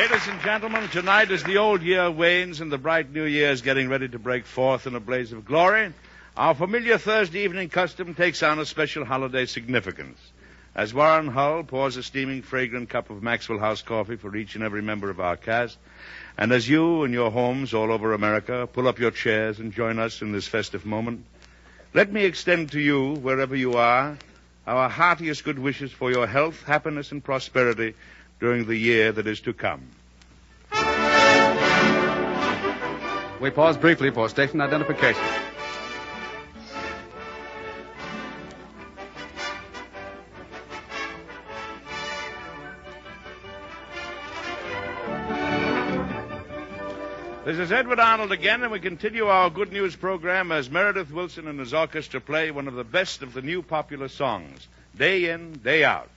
Ladies and gentlemen, tonight as the old year wanes and the bright new year is getting ready to break forth in a blaze of glory, our familiar Thursday evening custom takes on a special holiday significance. As Warren Hull pours a steaming, fragrant cup of Maxwell House coffee for each and every member of our cast, and as you in your homes all over America pull up your chairs and join us in this festive moment, let me extend to you, wherever you are, our heartiest good wishes for your health, happiness, and prosperity during the year that is to come. We pause briefly for station identification. This is Edward Arnold again, and we continue our good news program as Meredith Wilson and his orchestra play one of the best of the new popular songs, Day In, Day Out.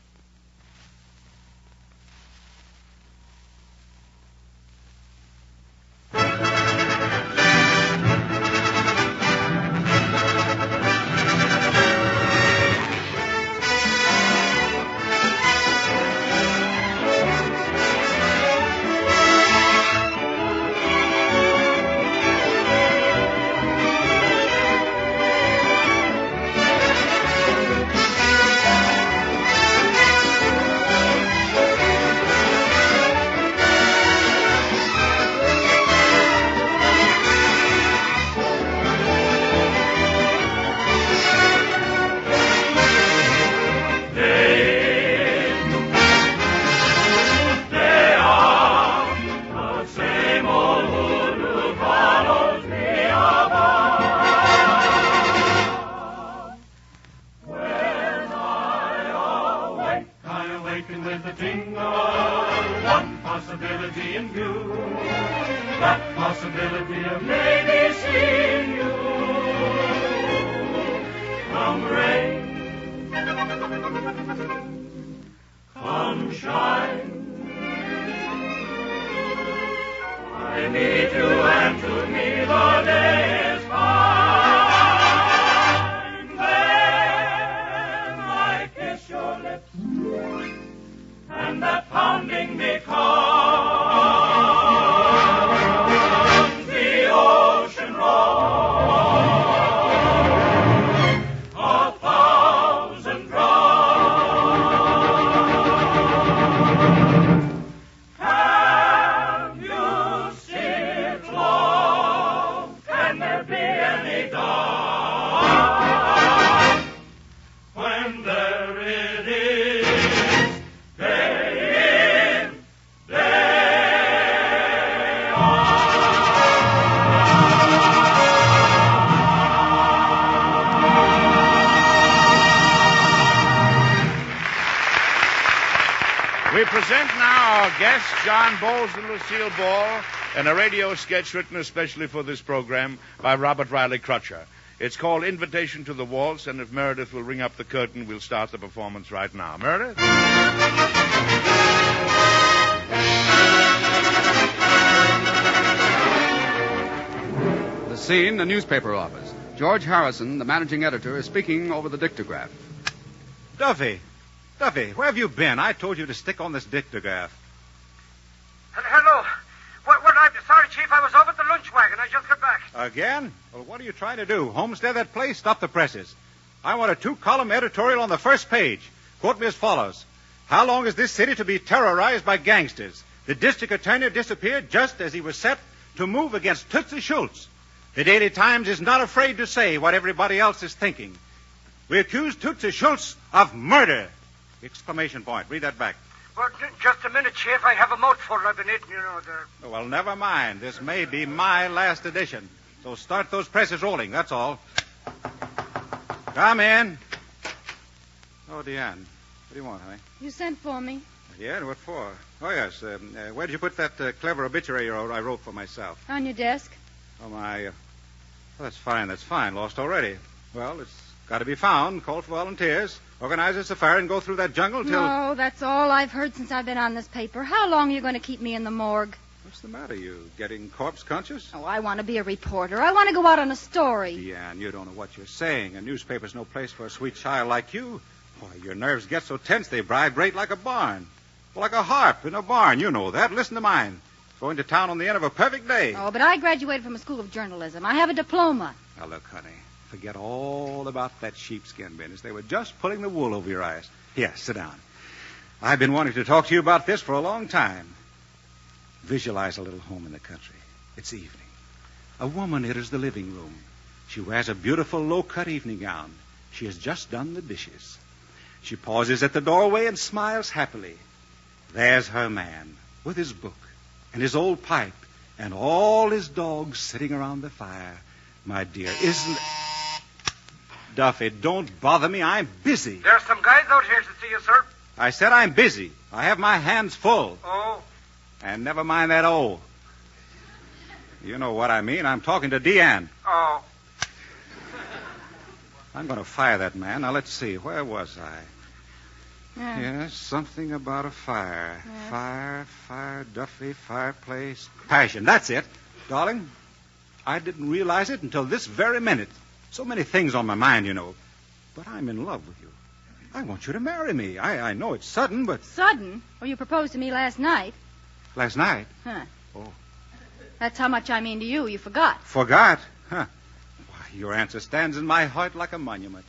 We present now our guests, John Boles and Lucille Ball, in a radio sketch written especially for this program by Robert Riley Crutcher. It's called Invitation to the Waltz, and if Meredith will ring up the curtain, we'll start the performance right now. Meredith? The scene, the newspaper office. George Harrison, the managing editor, is speaking over the dictograph. Duffy, where have you been? I told you to stick on this dictograph. Hello. I'm sorry, Chief. I was over at the lunch wagon. I just got back. Again? Well, what are you trying to do? Homestead that place? Stop the presses. I want a 2-column editorial on the first page. Quote me as follows. How long is this city to be terrorized by gangsters? The district attorney disappeared just as he was set to move against Tootsie Schultz. The Daily Times is not afraid to say what everybody else is thinking. We accuse Tootsie Schultz of murder! Exclamation point. Read that back. Well, just a minute, Chief. I have a mouthful I've been eating, Well, never mind. This may be my last edition. So start those presses rolling, that's all. Come in. Oh, Deanne. What do you want, honey? You sent for me. Yeah, what for? Oh, yes. Where did you put that clever obituary I wrote for myself? On your desk. Oh, my... Well, that's fine. Lost already. Well, it's got to be found. Call for volunteers. Organize a safari and go through that jungle till... No, that's all I've heard since I've been on this paper. How long are you going to keep me in the morgue? What's the matter? You getting corpse conscious? Oh, I want to be a reporter. I want to go out on a story. Deanne, you don't know what you're saying. A newspaper's no place for a sweet child like you. Why, your nerves get so tense they vibrate like a barn. Like a harp in a barn, you know that. Listen to mine. Going to town on the end of a perfect day. Oh, but I graduated from a school of journalism. I have a diploma. Now, look, honey, forget all about that sheepskin business. They were just pulling the wool over your eyes. Here, sit down. I've been wanting to talk to you about this for a long time. Visualize a little home in the country. It's evening. A woman enters the living room. She wears a beautiful low-cut evening gown. She has just done the dishes. She pauses at the doorway and smiles happily. There's her man with his book and his old pipe and all his dogs sitting around the fire. My dear, isn't... Duffy, don't bother me. I'm busy. There's some guys out here to see you, sir. I said I'm busy. I have my hands full. Oh. And never mind that O. You know what I mean. I'm talking to Deanne. Oh. I'm going to fire that man. Now, let's see. Where was I? Yeah. Yes, something about a fire. Yes. Fire, Duffy, fireplace, passion. That's it. Darling, I didn't realize it until this very minute. So many things on my mind, you know. But I'm in love with you. I want you to marry me. I know it's sudden, but... Sudden? Well, you proposed to me last night. Last night? Huh. Oh. That's how much I mean to you. You forgot. Forgot? Huh. Why, your answer stands in my heart like a monument.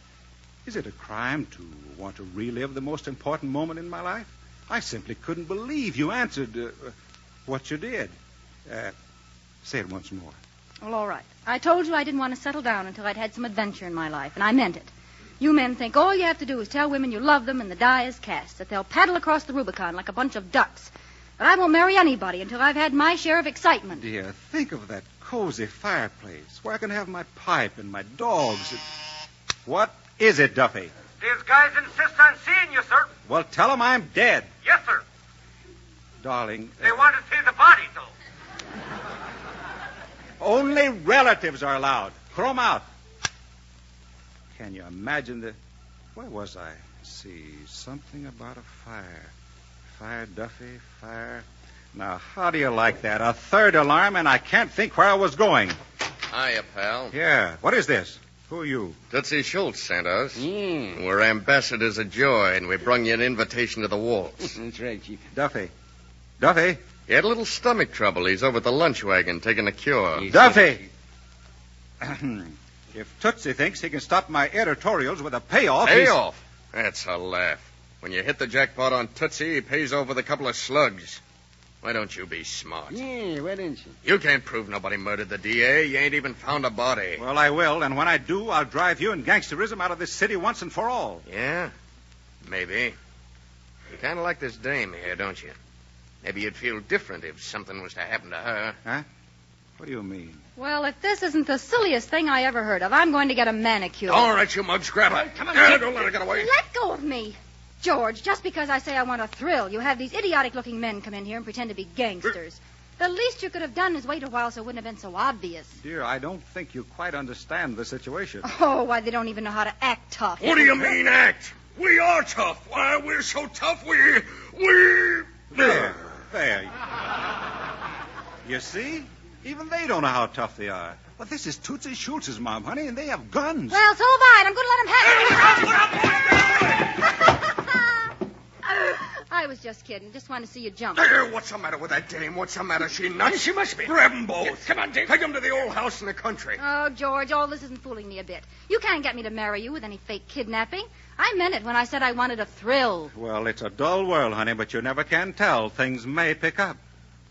Is it a crime to want to relive the most important moment in my life? I simply couldn't believe you answered what you did. Say it once more. Well, all right. I told you I didn't want to settle down until I'd had some adventure in my life, and I meant it. You men think all you have to do is tell women you love them and the die is cast, that they'll paddle across the Rubicon like a bunch of ducks. But I won't marry anybody until I've had my share of excitement. Dear, think of that cozy fireplace where I can have my pipe and my dogs. What is it, Duffy? These guys insist on seeing you, sir. Well, tell them I'm dead. Yes, sir. Darling. They want to see the body, though. Only relatives are allowed. Throw them out. Can you imagine the... Where was I? Let's see. Something about a fire. Fire, Duffy, fire. Now, how do you like that? A third alarm, and I can't think where I was going. Hiya, pal. Yeah. What is this? Who are you? Tootsie Schultz sent us. We're ambassadors of joy, and we brung you an invitation to the waltz. That's right, Chief. Duffy. Duffy? He had a little stomach trouble. He's over at the lunch wagon taking a cure. Duffy! If Tootsie thinks he can stop my editorials with a payoff... Payoff? That's a laugh. When you hit the jackpot on Tootsie, he pays over with a couple of slugs. Why don't you be smart? Yeah, why didn't you? You can't prove nobody murdered the DA. You ain't even found a body. Well, I will, and when I do, I'll drive you and gangsterism out of this city once and for all. Yeah? Maybe. You kind of like this dame here, don't you? Maybe you'd feel different if something was to happen to her. Huh? What do you mean? Well, if this isn't the silliest thing I ever heard of, I'm going to get a manicure. All right, you mug scrapper. Come on, Don't let her get away. Let go of me. George, just because I say I want a thrill, you have these idiotic-looking men come in here and pretend to be gangsters. The least you could have done is wait a while so it wouldn't have been so obvious. Dear, I don't think you quite understand the situation. Oh, why, they don't even know how to act tough. What do you mean, act? We are tough. Why, we're so tough, we... There. You see? Even they don't know how tough they are. But this is Tootsie Schultz's mom, honey, and they have guns. Well, so have I, and I'm going to let them have it. I was just kidding. Just wanted to see you jump. What's the matter with that dame? What's the matter? She nuts? She must be. Grab them both. Come on, Dave. Take them to the old house in the country. Oh, George, all this isn't fooling me a bit. You can't get me to marry you with any fake kidnapping. I meant it when I said I wanted a thrill. Well, it's a dull world, honey, but you never can tell. Things may pick up.